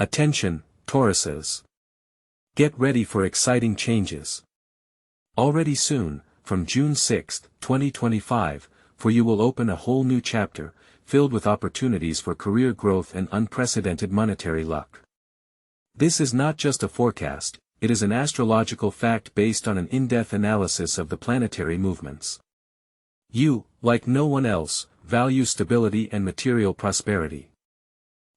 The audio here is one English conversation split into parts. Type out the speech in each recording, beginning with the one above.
Attention, Tauruses. Get ready for exciting changes. Already soon, from June 6, 2025, for you will open a whole new chapter, filled with opportunities for career growth and unprecedented monetary luck. This is not just a forecast, it is an astrological fact based on an in-depth analysis of the planetary movements. You, like no one else, value stability and material prosperity.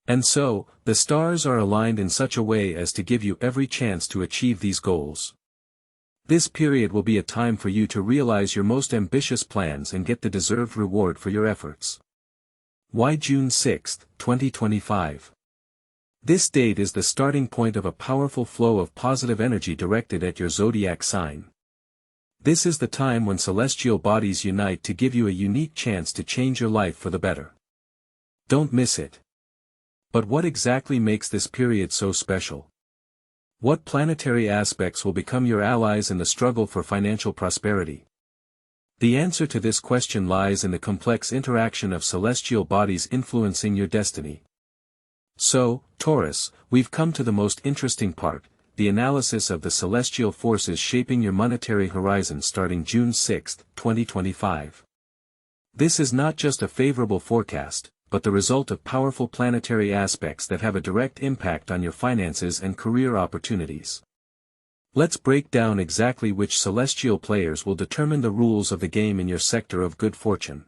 And so, the stars are aligned in such a way as to give you every chance to achieve these goals. This period will be a time for you to realize your most ambitious plans and get the deserved reward for your efforts. Why June 6, 2025? This date is the starting point of a powerful flow of positive energy directed at your zodiac sign. This is the time when celestial bodies unite to give you a unique chance to change your life for the better. Don't miss it. But what exactly makes this period so special? What planetary aspects will become your allies in the struggle for financial prosperity? The answer to this question lies in the complex interaction of celestial bodies influencing your destiny. So, Taurus, we've come to the most interesting part, the analysis of the celestial forces shaping your monetary horizon starting June 6, 2025. This is not just a favorable forecast, but the result of powerful planetary aspects that have a direct impact on your finances and career opportunities. Let's break down exactly which celestial players will determine the rules of the game in your sector of good fortune.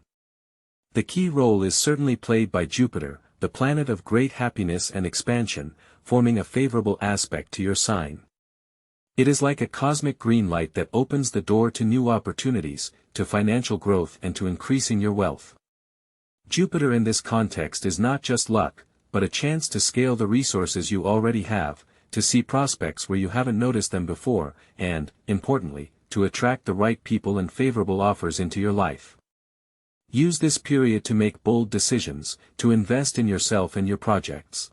The key role is certainly played by Jupiter, the planet of great happiness and expansion, forming a favorable aspect to your sign. It is like a cosmic green light that opens the door to new opportunities, to financial growth and to increasing your wealth. Jupiter in this context is not just luck, but a chance to scale the resources you already have, to see prospects where you haven't noticed them before, and, importantly, to attract the right people and favorable offers into your life. Use this period to make bold decisions, to invest in yourself and your projects.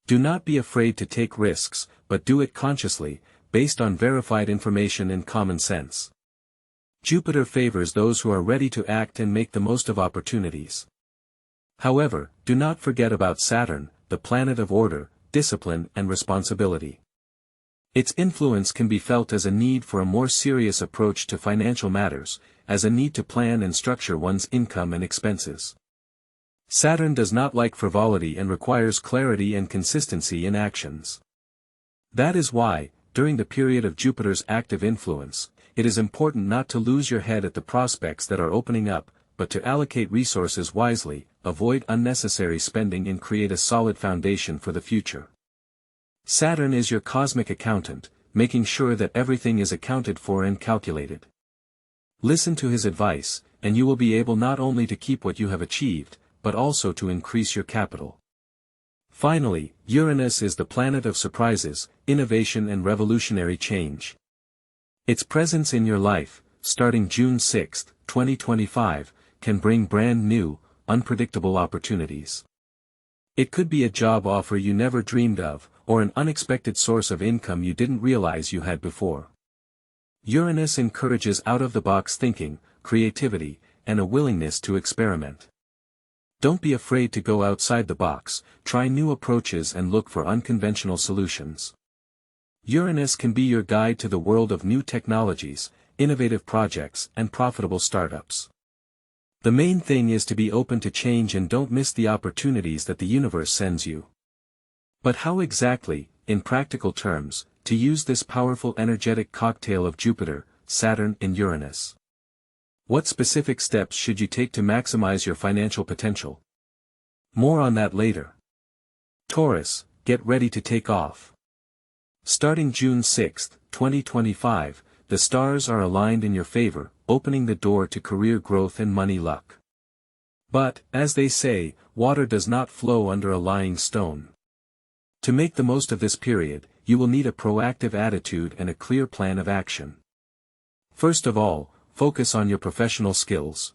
Do not be afraid to take risks, but do it consciously, based on verified information and common sense. Jupiter favors those who are ready to act and make the most of opportunities. However, do not forget about Saturn, the planet of order, discipline and responsibility. Its influence can be felt as a need for a more serious approach to financial matters, as a need to plan and structure one's income and expenses. Saturn does not like frivolity and requires clarity and consistency in actions. That is why, during the period of Jupiter's active influence, it is important not to lose your head at the prospects that are opening up, but to allocate resources wisely, avoid unnecessary spending and create a solid foundation for the future. Saturn is your cosmic accountant, making sure that everything is accounted for and calculated. Listen to his advice, and you will be able not only to keep what you have achieved, but also to increase your capital. Finally, Uranus is the planet of surprises, innovation and revolutionary change. Its presence in your life, starting June 6, 2025, can bring brand new, unpredictable opportunities. It could be a job offer you never dreamed of, or an unexpected source of income you didn't realize you had before. Uranus encourages out-of-the-box thinking, creativity, and a willingness to experiment. Don't be afraid to go outside the box, try new approaches and look for unconventional solutions. Uranus can be your guide to the world of new technologies, innovative projects and profitable startups. The main thing is to be open to change and don't miss the opportunities that the universe sends you. But how exactly, in practical terms, to use this powerful energetic cocktail of Jupiter, Saturn and Uranus? What specific steps should you take to maximize your financial potential? More on that later. Taurus, get ready to take off. Starting June 6, 2025, the stars are aligned in your favor, opening the door to career growth and money luck. But, as they say, water does not flow under a lying stone. To make the most of this period, you will need a proactive attitude and a clear plan of action. First of all, focus on your professional skills.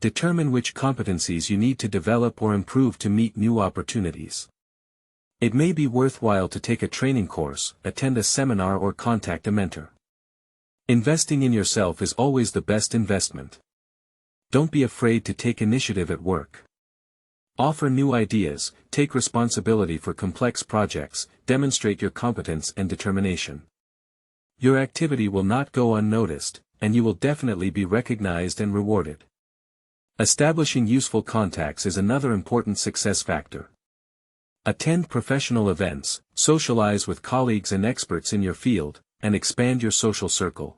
Determine which competencies you need to develop or improve to meet new opportunities. It may be worthwhile to take a training course, attend a seminar or contact a mentor. Investing in yourself is always the best investment. Don't be afraid to take initiative at work. Offer new ideas, take responsibility for complex projects, demonstrate your competence and determination. Your activity will not go unnoticed, and you will definitely be recognized and rewarded. Establishing useful contacts is another important success factor. Attend professional events, socialize with colleagues and experts in your field, and expand your social circle.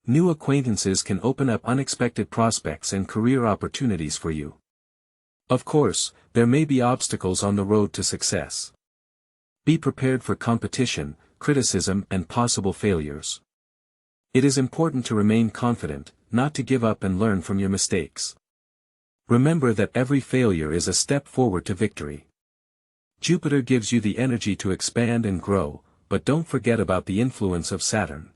New acquaintances can open up unexpected prospects and career opportunities for you. Of course, there may be obstacles on the road to success. Be prepared for competition, criticism and possible failures. It is important to remain confident, not to give up and learn from your mistakes. Remember that every failure is a step forward to victory. Jupiter gives you the energy to expand and grow, but don't forget about the influence of Saturn.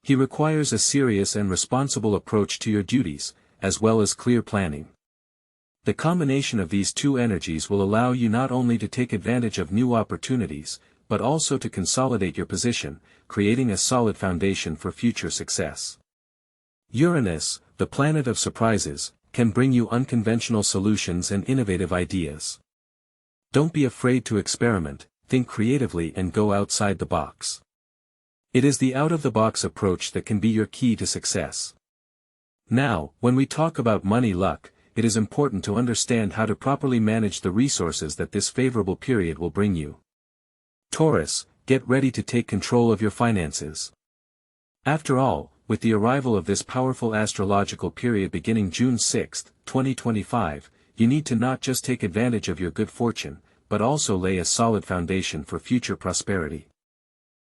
He requires a serious and responsible approach to your duties, as well as clear planning. The combination of these two energies will allow you not only to take advantage of new opportunities, but also to consolidate your position, creating a solid foundation for future success. Uranus, the planet of surprises, can bring you unconventional solutions and innovative ideas. Don't be afraid to experiment, think creatively and go outside the box. It is the out-of-the-box approach that can be your key to success. Now, when we talk about money luck, it is important to understand how to properly manage the resources that this favorable period will bring you. Taurus, get ready to take control of your finances. After all, with the arrival of this powerful astrological period beginning June 6, 2025, you need to not just take advantage of your good fortune, but also lay a solid foundation for future prosperity.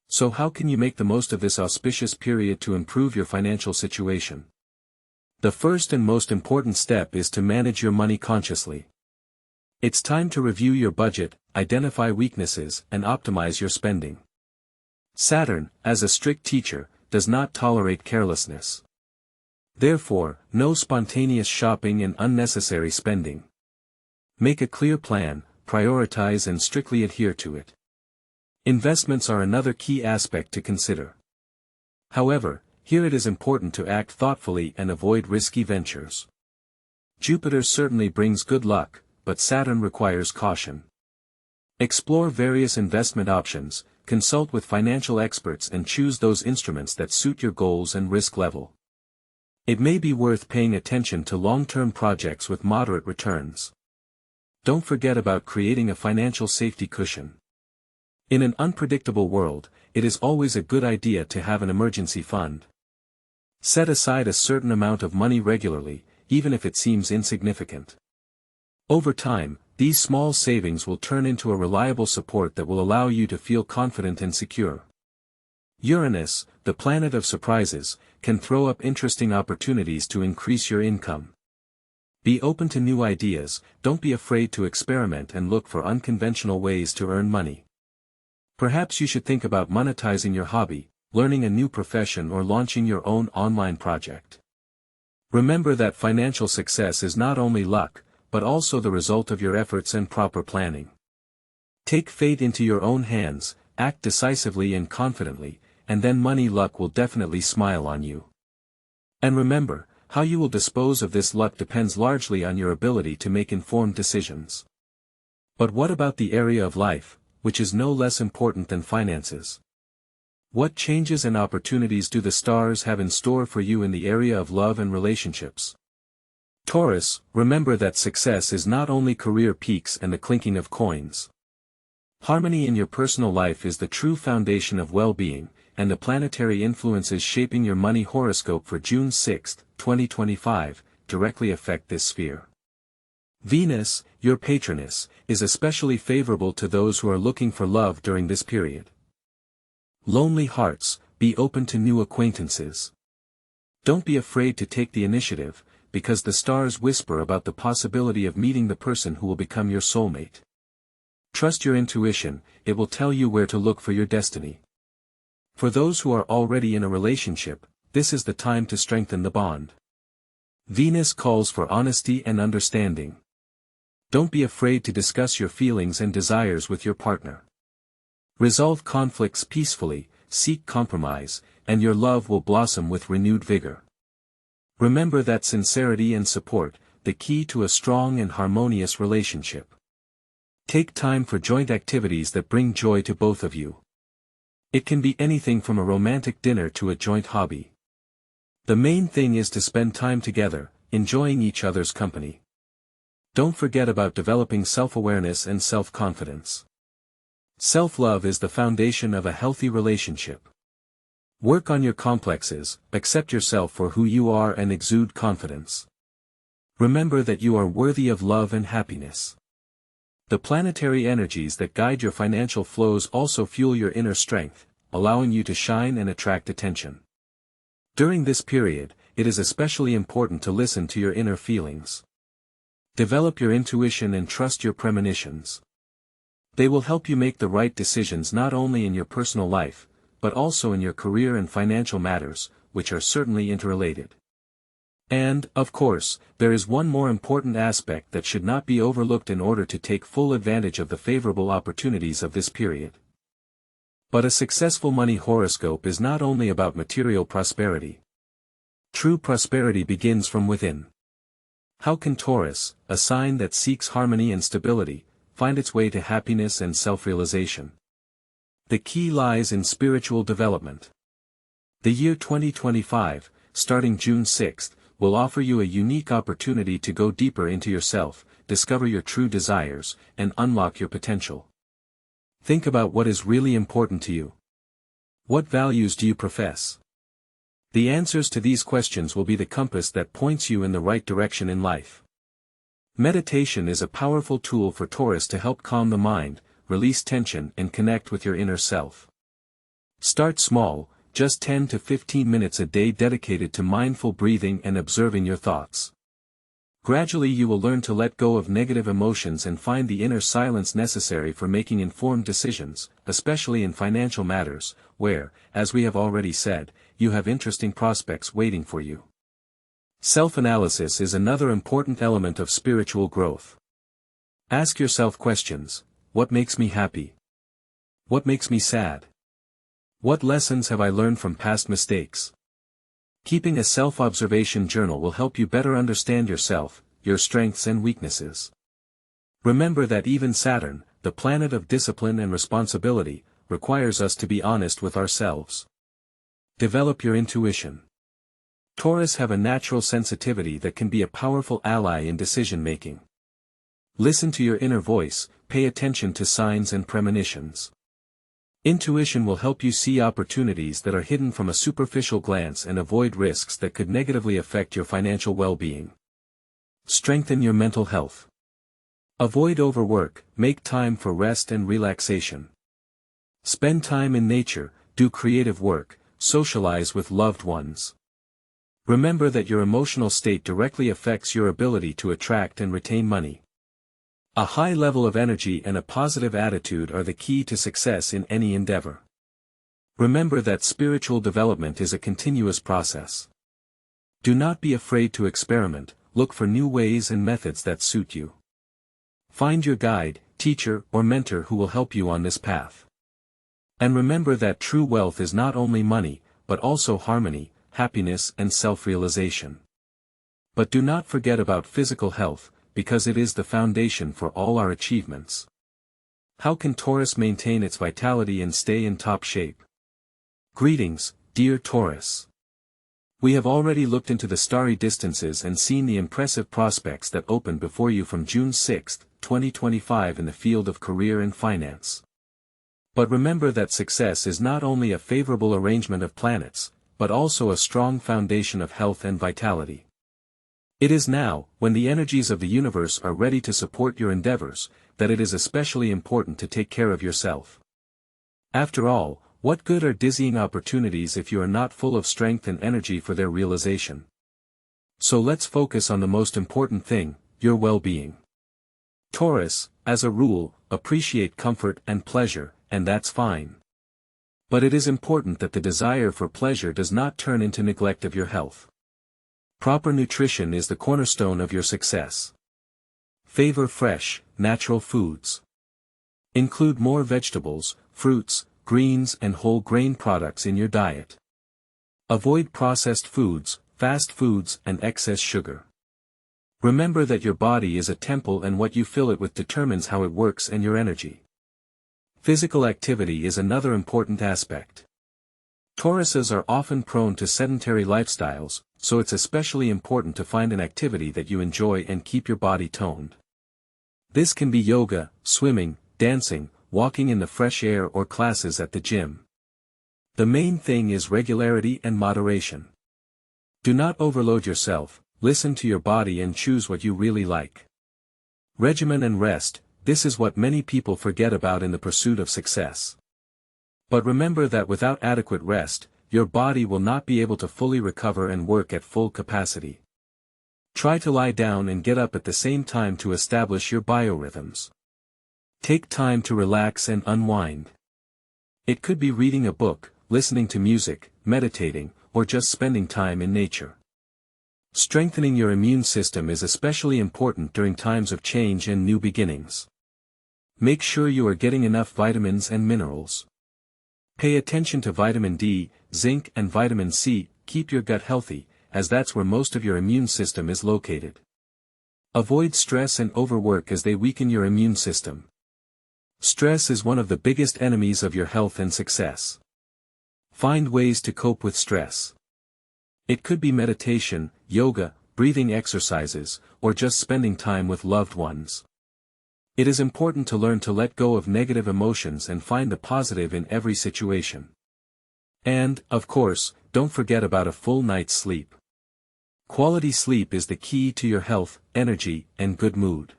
So how can you make the most of this auspicious period to improve your financial situation? The first and most important step is to manage your money consciously. It's time to review your budget, identify weaknesses, and optimize your spending. Saturn, as a strict teacher, does not tolerate carelessness. Therefore, no spontaneous shopping and unnecessary spending. Make a clear plan, prioritize and strictly adhere to it. Investments are another key aspect to consider. However, here it is important to act thoughtfully and avoid risky ventures. Jupiter certainly brings good luck, but Saturn requires caution. Explore various investment options, consult with financial experts and choose those instruments that suit your goals and risk level. It may be worth paying attention to long-term projects with moderate returns. Don't forget about creating a financial safety cushion. In an unpredictable world, it is always a good idea to have an emergency fund. Set aside a certain amount of money regularly, even if it seems insignificant. Over time, these small savings will turn into a reliable support that will allow you to feel confident and secure. Uranus, the planet of surprises, can throw up interesting opportunities to increase your income. Be open to new ideas, don't be afraid to experiment and look for unconventional ways to earn money. Perhaps you should think about monetizing your hobby, learning a new profession or launching your own online project. Remember that financial success is not only luck, but also the result of your efforts and proper planning. Take fate into your own hands, act decisively and confidently, and then money luck will definitely smile on you. And remember, how you will dispose of this luck depends largely on your ability to make informed decisions. But what about the area of life, which is no less important than finances? What changes and opportunities do the stars have in store for you in the area of love and relationships? Taurus, remember that success is not only career peaks and the clinking of coins. Harmony in your personal life is the true foundation of well-being, and the planetary influences shaping your money horoscope for June 6, 2025, directly affect this sphere. Venus, your patroness, is especially favorable to those who are looking for love during this period. Lonely hearts, be open to new acquaintances. Don't be afraid to take the initiative, because the stars whisper about the possibility of meeting the person who will become your soulmate. Trust your intuition, it will tell you where to look for your destiny. For those who are already in a relationship, this is the time to strengthen the bond. Venus calls for honesty and understanding. Don't be afraid to discuss your feelings and desires with your partner. Resolve conflicts peacefully, seek compromise, and your love will blossom with renewed vigor. Remember that sincerity and support, the key to a strong and harmonious relationship. Take time for joint activities that bring joy to both of you. It can be anything from a romantic dinner to a joint hobby. The main thing is to spend time together, enjoying each other's company. Don't forget about developing self-awareness and self-confidence. Self-love is the foundation of a healthy relationship. Work on your complexes, accept yourself for who you are and exude confidence. Remember that you are worthy of love and happiness. The planetary energies that guide your financial flows also fuel your inner strength, allowing you to shine and attract attention. During this period, it is especially important to listen to your inner feelings. Develop your intuition and trust your premonitions. They will help you make the right decisions not only in your personal life, but also in your career and financial matters, which are certainly interrelated. And, of course, there is one more important aspect that should not be overlooked in order to take full advantage of the favorable opportunities of this period. But a successful money horoscope is not only about material prosperity. True prosperity begins from within. How can Taurus, a sign that seeks harmony and stability, find its way to happiness and self-realization? The key lies in spiritual development. The year 2025, starting June 6th, will offer you a unique opportunity to go deeper into yourself, discover your true desires, and unlock your potential. Think about what is really important to you. What values do you profess? The answers to these questions will be the compass that points you in the right direction in life. Meditation is a powerful tool for Taurus to help calm the mind, release tension and connect with your inner self. Start small, just 10 to 15 minutes a day dedicated to mindful breathing and observing your thoughts. Gradually you will learn to let go of negative emotions and find the inner silence necessary for making informed decisions, especially in financial matters, where, as we have already said, you have interesting prospects waiting for you. Self-analysis is another important element of spiritual growth. Ask yourself questions: what makes me happy? What makes me sad? What lessons have I learned from past mistakes? Keeping a self-observation journal will help you better understand yourself, your strengths and weaknesses. Remember that even Saturn, the planet of discipline and responsibility, requires us to be honest with ourselves. Develop your intuition. Taurus have a natural sensitivity that can be a powerful ally in decision-making. Listen to your inner voice, pay attention to signs and premonitions. Intuition will help you see opportunities that are hidden from a superficial glance and avoid risks that could negatively affect your financial well-being. Strengthen your mental health. Avoid overwork, make time for rest and relaxation. Spend time in nature, do creative work, socialize with loved ones. Remember that your emotional state directly affects your ability to attract and retain money. A high level of energy and a positive attitude are the key to success in any endeavor. Remember that spiritual development is a continuous process. Do not be afraid to experiment, look for new ways and methods that suit you. Find your guide, teacher, or mentor who will help you on this path. And remember that true wealth is not only money, but also harmony, happiness and self-realization. But do not forget about physical health, because it is the foundation for all our achievements. How can Taurus maintain its vitality and stay in top shape? Greetings, dear Taurus. We have already looked into the starry distances and seen the impressive prospects that open before you from June 6, 2025 in the field of career and finance. But remember that success is not only a favorable arrangement of planets, but also a strong foundation of health and vitality. It is now, when the energies of the universe are ready to support your endeavors, that it is especially important to take care of yourself. After all, what good are dizzying opportunities if you are not full of strength and energy for their realization? So let's focus on the most important thing, your well-being. Taurus, as a rule, appreciate comfort and pleasure, and that's fine. But it is important that the desire for pleasure does not turn into neglect of your health. Proper nutrition is the cornerstone of your success. Favor fresh, natural foods. Include more vegetables, fruits, greens and whole grain products in your diet. Avoid processed foods, fast foods and excess sugar. Remember that your body is a temple and what you fill it with determines how it works and your energy. Physical activity is another important aspect. Tauruses are often prone to sedentary lifestyles, so it's especially important to find an activity that you enjoy and keep your body toned. This can be yoga, swimming, dancing, walking in the fresh air or classes at the gym. The main thing is regularity and moderation. Do not overload yourself, listen to your body and choose what you really like. Regimen and rest, this is what many people forget about in the pursuit of success. But remember that without adequate rest, your body will not be able to fully recover and work at full capacity. Try to lie down and get up at the same time to establish your biorhythms. Take time to relax and unwind. It could be reading a book, listening to music, meditating, or just spending time in nature. Strengthening your immune system is especially important during times of change and new beginnings. Make sure you are getting enough vitamins and minerals. Pay attention to vitamin D, zinc and vitamin C, keep your gut healthy, as that's where most of your immune system is located. Avoid stress and overwork as they weaken your immune system. Stress is one of the biggest enemies of your health and success. Find ways to cope with stress. It could be meditation, yoga, breathing exercises, or just spending time with loved ones. It is important to learn to let go of negative emotions and find the positive in every situation. And, of course, don't forget about a full night's sleep. Quality sleep is the key to your health, energy, and good mood.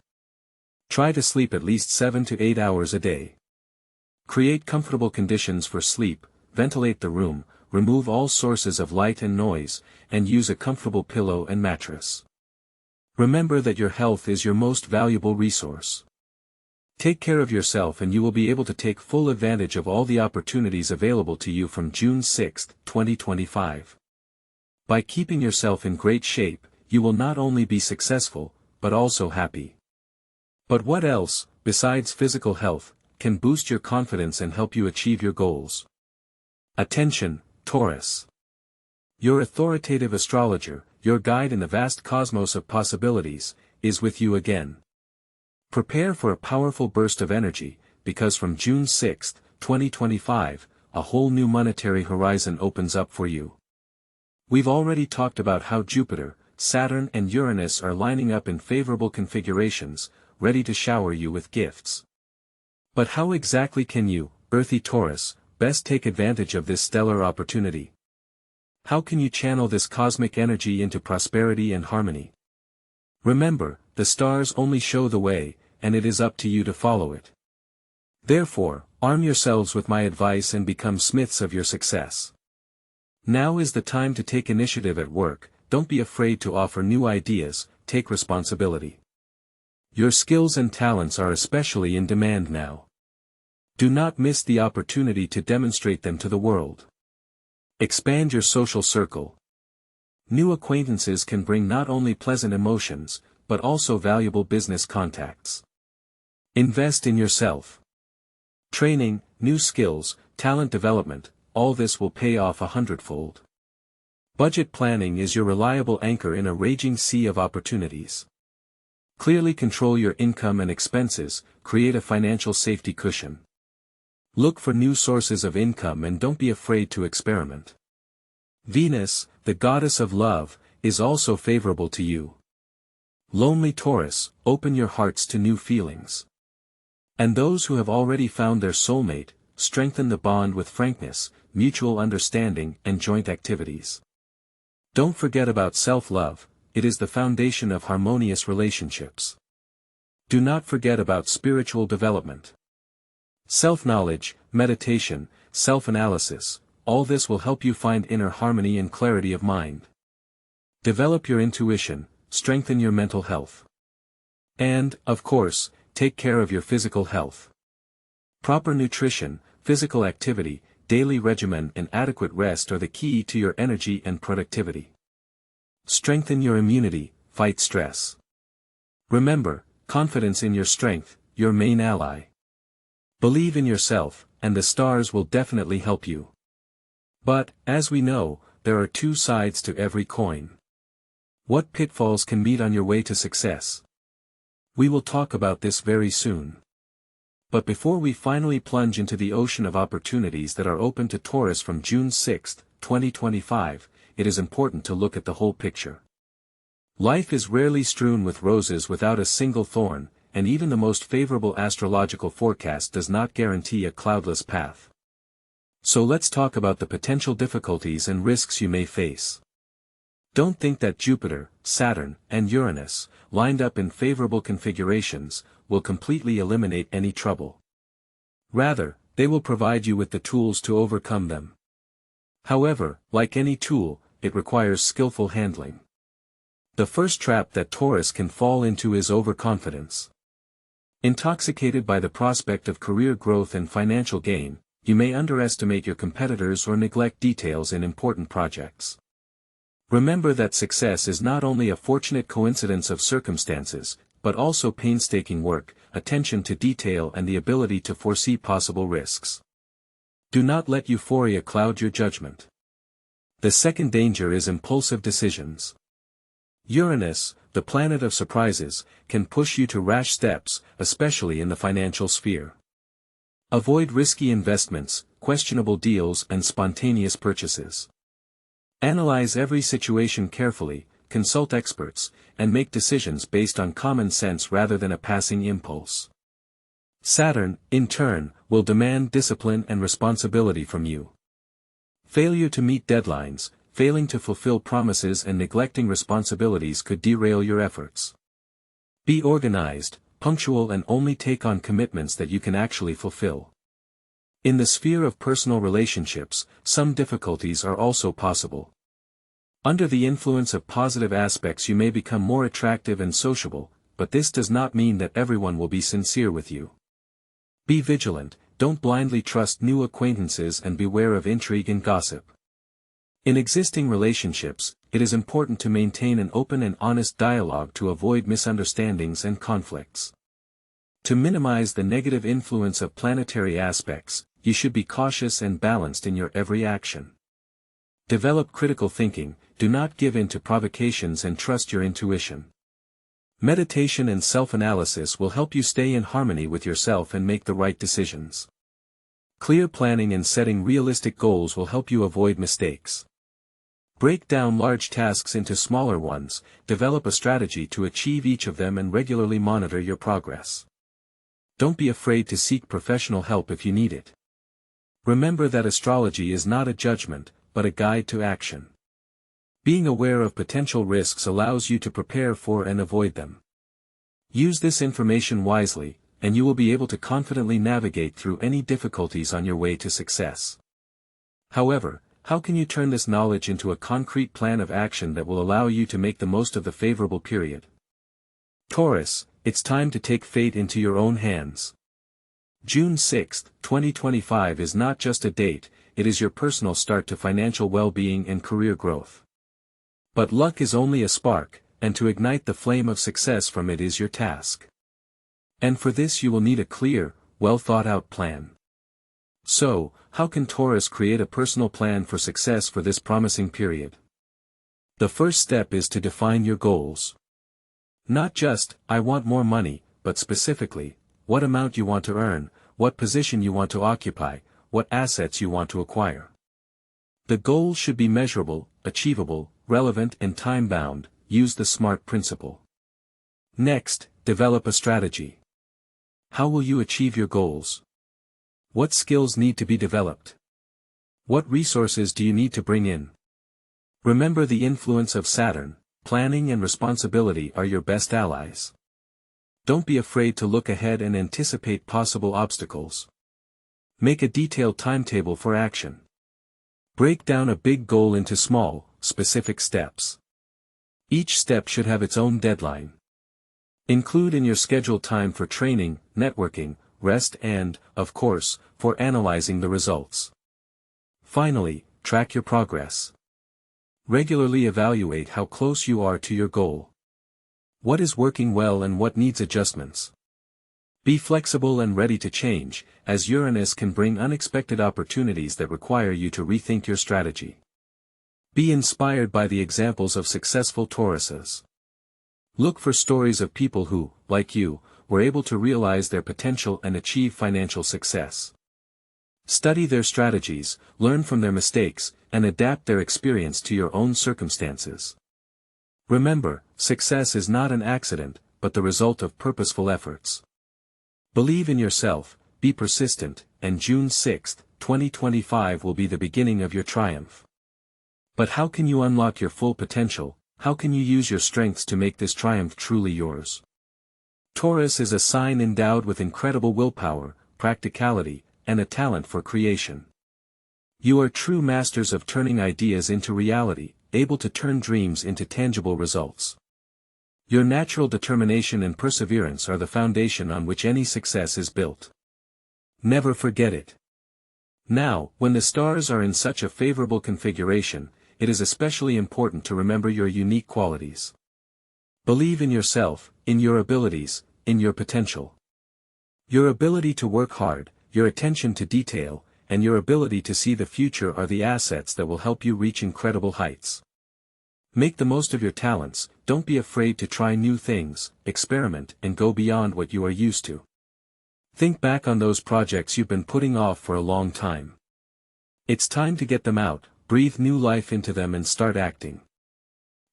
Try to sleep at least 7 to 8 hours a day. Create comfortable conditions for sleep, ventilate the room, remove all sources of light and noise, and use a comfortable pillow and mattress. Remember that your health is your most valuable resource. Take care of yourself and you will be able to take full advantage of all the opportunities available to you from June 6, 2025. By keeping yourself in great shape, you will not only be successful, but also happy. But what else, besides physical health, can boost your confidence and help you achieve your goals? Attention, Taurus. Your authoritative astrologer, your guide in the vast cosmos of possibilities, is with you again. Prepare for a powerful burst of energy, because from June 6, 2025, a whole new monetary horizon opens up for you. We've already talked about how Jupiter, Saturn and Uranus are lining up in favorable configurations, ready to shower you with gifts. But how exactly can you, earthy Taurus, best take advantage of this stellar opportunity? How can you channel this cosmic energy into prosperity and harmony? Remember, the stars only show the way, and it is up to you to follow it. Therefore, arm yourselves with my advice and become smiths of your success. Now is the time to take initiative at work, don't be afraid to offer new ideas, take responsibility. Your skills and talents are especially in demand now. Do not miss the opportunity to demonstrate them to the world. Expand your social circle. New acquaintances can bring not only pleasant emotions, but also valuable business contacts. Invest in yourself. Training, new skills, talent development, all this will pay off 100-fold. Budget planning is your reliable anchor in a raging sea of opportunities. Clearly control your income and expenses, create a financial safety cushion. Look for new sources of income and don't be afraid to experiment. Venus, the goddess of love, is also favorable to you. Lonely Taurus, open your hearts to new feelings. And those who have already found their soulmate, strengthen the bond with frankness, mutual understanding and joint activities. Don't forget about self-love, it is the foundation of harmonious relationships. Do not forget about spiritual development. Self-knowledge, meditation, self-analysis, all this will help you find inner harmony and clarity of mind. Develop your intuition, strengthen your mental health. And, of course, take care of your physical health. Proper nutrition, physical activity, daily regimen and adequate rest are the key to your energy and productivity. Strengthen your immunity, fight stress. Remember, confidence in your strength, your main ally. Believe in yourself, and the stars will definitely help you. But, as we know, there are two sides to every coin. What pitfalls can meet on your way to success? We will talk about this very soon. But before we finally plunge into the ocean of opportunities that are open to Taurus from June 6, 2025, it is important to look at the whole picture. Life is rarely strewn with roses without a single thorn, and even the most favorable astrological forecast does not guarantee a cloudless path. So let's talk about the potential difficulties and risks you may face. Don't think that Jupiter, Saturn, and Uranus, lined up in favorable configurations, will completely eliminate any trouble. Rather, they will provide you with the tools to overcome them. However, like any tool, it requires skillful handling. The first trap that Taurus can fall into is overconfidence. Intoxicated by the prospect of career growth and financial gain, you may underestimate your competitors or neglect details in important projects. Remember that success is not only a fortunate coincidence of circumstances, but also painstaking work, attention to detail and the ability to foresee possible risks. Do not let euphoria cloud your judgment. The second danger is impulsive decisions. Uranus, the planet of surprises, can push you to rash steps, especially in the financial sphere. Avoid risky investments, questionable deals and spontaneous purchases. Analyze every situation carefully, consult experts, and make decisions based on common sense rather than a passing impulse. Saturn, in turn, will demand discipline and responsibility from you. Failure to meet deadlines, failing to fulfill promises and neglecting responsibilities could derail your efforts. Be organized, punctual and only take on commitments that you can actually fulfill. In the sphere of personal relationships, some difficulties are also possible. Under the influence of positive aspects you may become more attractive and sociable, but this does not mean that everyone will be sincere with you. Be vigilant, don't blindly trust new acquaintances and beware of intrigue and gossip. In existing relationships, it is important to maintain an open and honest dialogue to avoid misunderstandings and conflicts. To minimize the negative influence of planetary aspects, you should be cautious and balanced in your every action. Develop critical thinking, do not give in to provocations and trust your intuition. Meditation and self-analysis will help you stay in harmony with yourself and make the right decisions. Clear planning and setting realistic goals will help you avoid mistakes. Break down large tasks into smaller ones, develop a strategy to achieve each of them and regularly monitor your progress. Don't be afraid to seek professional help if you need it. Remember that astrology is not a judgment, but a guide to action. Being aware of potential risks allows you to prepare for and avoid them. Use this information wisely, and you will be able to confidently navigate through any difficulties on your way to success. However, how can you turn this knowledge into a concrete plan of action that will allow you to make the most of the favorable period? Taurus, it's time to take fate into your own hands. June 6, 2025 is not just a date, it is your personal start to financial well-being and career growth. But luck is only a spark, and to ignite the flame of success from it is your task. And for this you will need a clear, well-thought-out plan. So, how can Taurus create a personal plan for success for this promising period? The first step is to define your goals. Not just, I want more money, but specifically, what amount you want to earn, what position you want to occupy, what assets you want to acquire. The goals should be measurable, achievable, relevant and time-bound. Use the SMART principle. Next, develop a strategy. How will you achieve your goals? What skills need to be developed? What resources do you need to bring in? Remember the influence of Saturn, planning and responsibility are your best allies. Don't be afraid to look ahead and anticipate possible obstacles. Make a detailed timetable for action. Break down a big goal into small, specific steps. Each step should have its own deadline. Include in your schedule time for training, networking, rest and, of course, for analyzing the results. Finally, track your progress. Regularly evaluate how close you are to your goal. What is working well and what needs adjustments? Be flexible and ready to change, as Uranus can bring unexpected opportunities that require you to rethink your strategy. Be inspired by the examples of successful Tauruses. Look for stories of people who, like you, were able to realize their potential and achieve financial success. Study their strategies, learn from their mistakes, and adapt their experience to your own circumstances. Remember, success is not an accident, but the result of purposeful efforts. Believe in yourself, be persistent, and June 6, 2025 will be the beginning of your triumph. But how can you unlock your full potential? How can you use your strengths to make this triumph truly yours? Taurus is a sign endowed with incredible willpower, practicality, and a talent for creation. You are true masters of turning ideas into reality, able to turn dreams into tangible results. Your natural determination and perseverance are the foundation on which any success is built. Never forget it. Now, when the stars are in such a favorable configuration, it is especially important to remember your unique qualities. Believe in yourself, in your abilities, in your potential. Your ability to work hard, your attention to detail, and your ability to see the future are the assets that will help you reach incredible heights. Make the most of your talents, don't be afraid to try new things, experiment and go beyond what you are used to. Think back on those projects you've been putting off for a long time. It's time to get them out, breathe new life into them and start acting.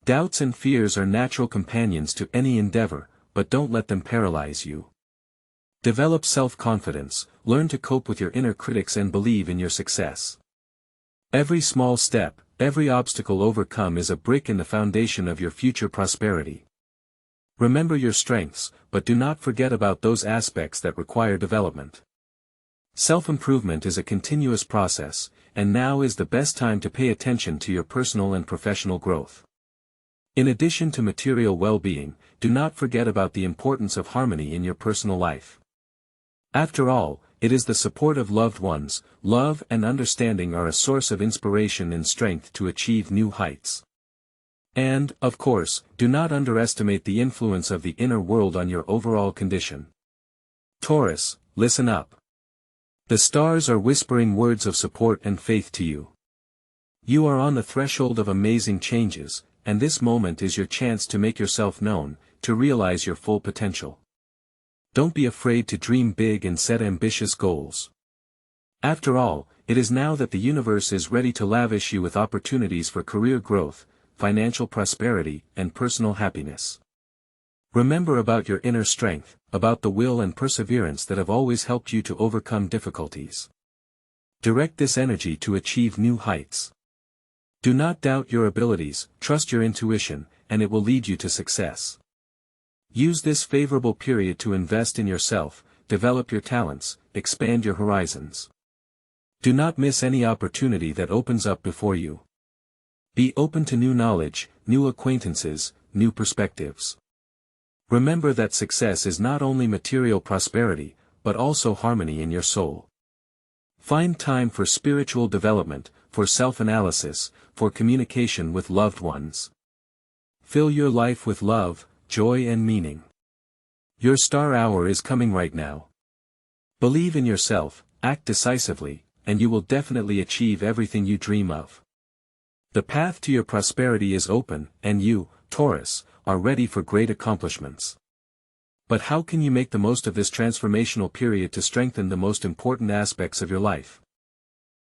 Doubts and fears are natural companions to any endeavor, but don't let them paralyze you. Develop self-confidence, learn to cope with your inner critics and believe in your success. Every small step, every obstacle overcome is a brick in the foundation of your future prosperity. Remember your strengths, but do not forget about those aspects that require development. Self-improvement is a continuous process, and now is the best time to pay attention to your personal and professional growth. In addition to material well-being, do not forget about the importance of harmony in your personal life. After all, it is the support of loved ones, love and understanding are a source of inspiration and strength to achieve new heights. And, of course, do not underestimate the influence of the inner world on your overall condition. Taurus, listen up. The stars are whispering words of support and faith to you. You are on the threshold of amazing changes, and this moment is your chance to make yourself known, to realize your full potential. Don't be afraid to dream big and set ambitious goals. After all, it is now that the universe is ready to lavish you with opportunities for career growth, financial prosperity, and personal happiness. Remember about your inner strength, about the will and perseverance that have always helped you to overcome difficulties. Direct this energy to achieve new heights. Do not doubt your abilities, trust your intuition, and it will lead you to success. Use this favorable period to invest in yourself, develop your talents, expand your horizons. Do not miss any opportunity that opens up before you. Be open to new knowledge, new acquaintances, new perspectives. Remember that success is not only material prosperity, but also harmony in your soul. Find time for spiritual development, for self-analysis, for communication with loved ones. Fill your life with love, joy and meaning. Your star hour is coming right now. Believe in yourself, act decisively, and you will definitely achieve everything you dream of. The path to your prosperity is open, and you, Taurus, are ready for great accomplishments. But how can you make the most of this transformational period to strengthen the most important aspects of your life?